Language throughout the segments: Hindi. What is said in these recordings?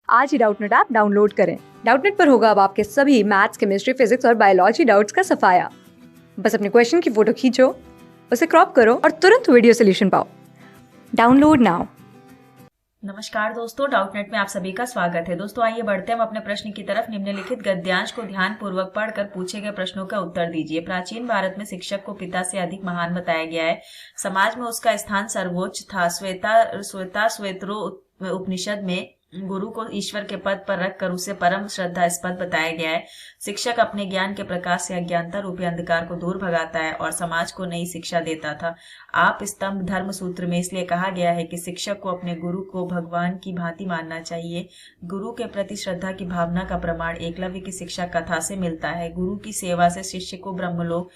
आज ही डाउटनेट ऐप डाउनलोड करें। डाउटनेट पर होगा अब आपके सभी मैथ्स, केमिस्ट्री, फिजिक्स और बायोलॉजी डाउट्स का सफाया। बस अपने क्वेश्चन की फोटो खींचो, उसे क्रॉप करो और तुरंत वीडियो सोल्यूशन पाओ। Download now. नमस्कार दोस्तों, डाउटनेट में आप सभी का स्वागत है। दोस्तों आइए बढ़ते हम अपने प्रश्न की तरफ। निम्नलिखित गद्यांश को ध्यान पूर्वक पढ़कर पूछे गए प्रश्नों का उत्तर दीजिए। प्राचीन भारत में शिक्षक को पिता से अधिक महान बताया गया है। समाज में उसका स्थान सर्वोच्च था। श्वेताश्वतरो उपनिषद में गुरु को ईश्वर के पद पर रखकर उसे परम श्रद्धास्पद बताया गया है। शिक्षक अपने ज्ञान के प्रकाश से अज्ञानता रूपी अंधकार को दूर भगाता है और समाज को नई शिक्षा देता था। आप स्तंभ धर्म सूत्र में इसलिए कहा गया है कि शिक्षक को अपने गुरु को भगवान की भांति मानना चाहिए। गुरु के प्रति श्रद्धा की भावना का प्रमाण एकलव्य की शिक्षा कथा से मिलता है। गुरु की सेवा से शिष्य को ब्रह्मलोक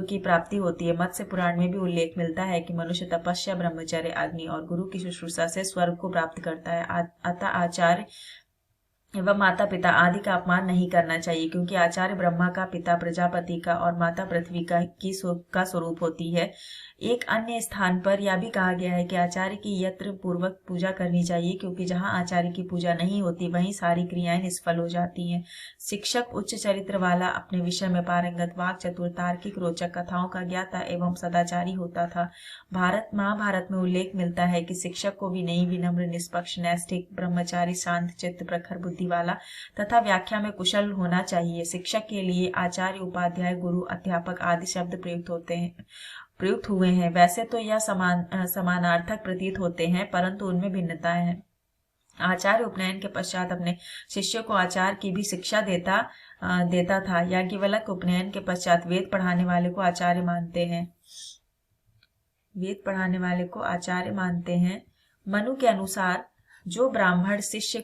की प्राप्ति होती है। मत्स्य पुराण में भी उल्लेख मिलता है कि मनुष्य तपस्या, ब्रह्मचर्य, अग्नि और गुरु की शुश्रूषा से स्वर्ग को प्राप्त करता है। अतः आचार्य एवं माता पिता आदि का अपमान नहीं करना चाहिए, क्योंकि आचार्य ब्रह्मा का, पिता प्रजापति का और माता पृथ्वी का स्वरूप होती है। एक अन्य स्थान पर यह भी कहा गया है कि आचार्य की यत्र पूर्वक पूजा करनी चाहिए, क्योंकि जहाँ आचार्य की पूजा नहीं होती वहीं सारी क्रियाएं निष्फल हो जाती हैं। शिक्षक उच्च चरित्र वाला, अपने विषय में पारंगत, वाक चतुर, तार्किक, रोचक, कथाओं का ज्ञाता एवं सदाचारी होता था। महाभारत में उल्लेख मिलता है कि शिक्षक को विनयी, विनम्र, निष्पक्ष, नैष्ठिक, ब्रह्मचारी, शांत चित्त, प्रखर बुद्धि वाला तथा व्याख्या में कुशल होना चाहिए। शिक्षक के लिए आचार्य, उपाध्याय, गुरु, अध्यापक आदि शब्द प्रयुक्त हुए हैं। वैसे तो यह समानार्थक प्रतीत होते हैं, परंतु उनमें भिन्नताएं हैं। आचार्य उपनयन के पश्चात अपने शिष्य को आचार की भी शिक्षा देता था। याज्ञवल्क्य उपनयन के पश्चात वेद पढ़ाने वाले को आचार्य मानते हैं। मनु के अनुसार जो ब्राह्मण शिष्य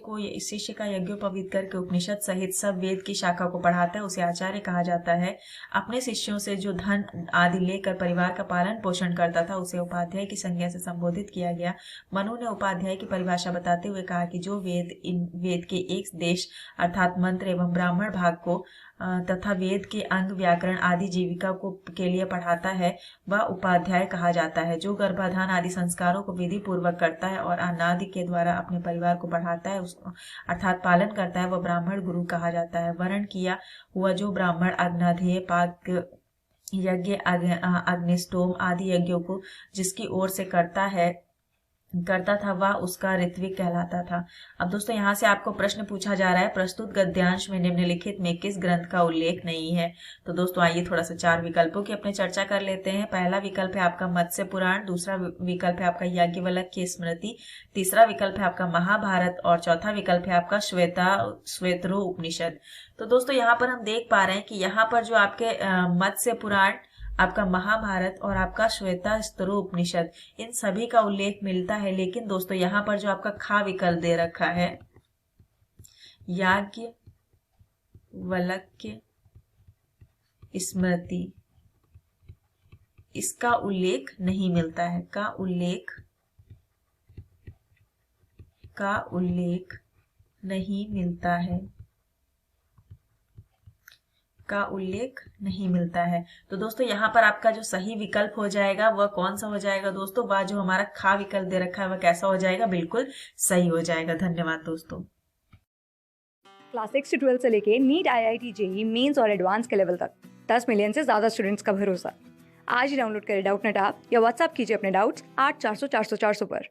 का यज्ञोपवीत करके उपनिषद सहित सब वेद की शाखा को पढ़ाता है उसे आचार्य कहा जाता है। अपने शिष्यों से जो धन आदि लेकर परिवार का पालन पोषण करता था उसे उपाध्याय की संज्ञा से संबोधित किया गया। मनु ने उपाध्याय की परिभाषा बताते हुए कहा कि जो वेद के एक देश अर्थात मंत्र एवं ब्राह्मण भाग को तथा वेद के अंग, व्याकरण आदि जीविका के लिए पढ़ाता है वह उपाध्याय कहा जाता है। जो गर्भाधान आदि संस्कारों को विधि पूर्वक करता है और अन्नादि के द्वारा अपने परिवार को बढ़ाता है अर्थात पालन करता है, वह ब्राह्मण गुरु कहा जाता है। वर्ण किया हुआ जो ब्राह्मण अग्नाध्यय, पाक यज्ञ, अग्निष्टोम आदि यज्ञों को जिसकी ओर से करता था वह उसका ऋत्विक कहलाता था। अब दोस्तों यहाँ से आपको प्रश्न पूछा जा रहा है, प्रस्तुत गद्यांश में निम्नलिखित में किस ग्रंथ का उल्लेख नहीं है। तो दोस्तों आइए थोड़ा सा 4 विकल्पों की अपने चर्चा कर लेते हैं। पहला विकल्प है आपका मत्स्य पुराण, दूसरा विकल्प है आपका याज्ञवल्क्य की स्मृति, तीसरा विकल्प है आपका महाभारत और चौथा विकल्प है आपका श्वेतरो उपनिषद। तो दोस्तों यहाँ पर हम देख पा रहे हैं कि यहाँ पर जो आपके मत्स्य पुराण, आपका महाभारत और आपका श्वेताश्वतरो उपनिषद, इन सभी का उल्लेख मिलता है। लेकिन दोस्तों यहाँ पर जो आपका खा विकल्प दे रखा है याज्ञवल्क्य स्मृति, इसका उल्लेख नहीं मिलता है। का उल्लेख नहीं मिलता है। तो दोस्तों यहाँ पर आपका जो सही विकल्प हो जाएगा वह कौन सा हो जाएगा दोस्तों? वह जो हमारा खा विकल्प दे रखा है वह कैसा हो जाएगा? बिल्कुल सही हो जाएगा। धन्यवाद दोस्तों। क्लास 6 से 12 से लेके नीट, IIT, JEE मेंस और एडवांस के लेवल तक 10 मिलियन से ज्यादा स्टूडेंट्स का भरोसा। आज ही डाउनलोड करें डाउटनेट ऐप या व्हाट्सएप कीजिए अपने डाउट्स 8400 400 400 पर।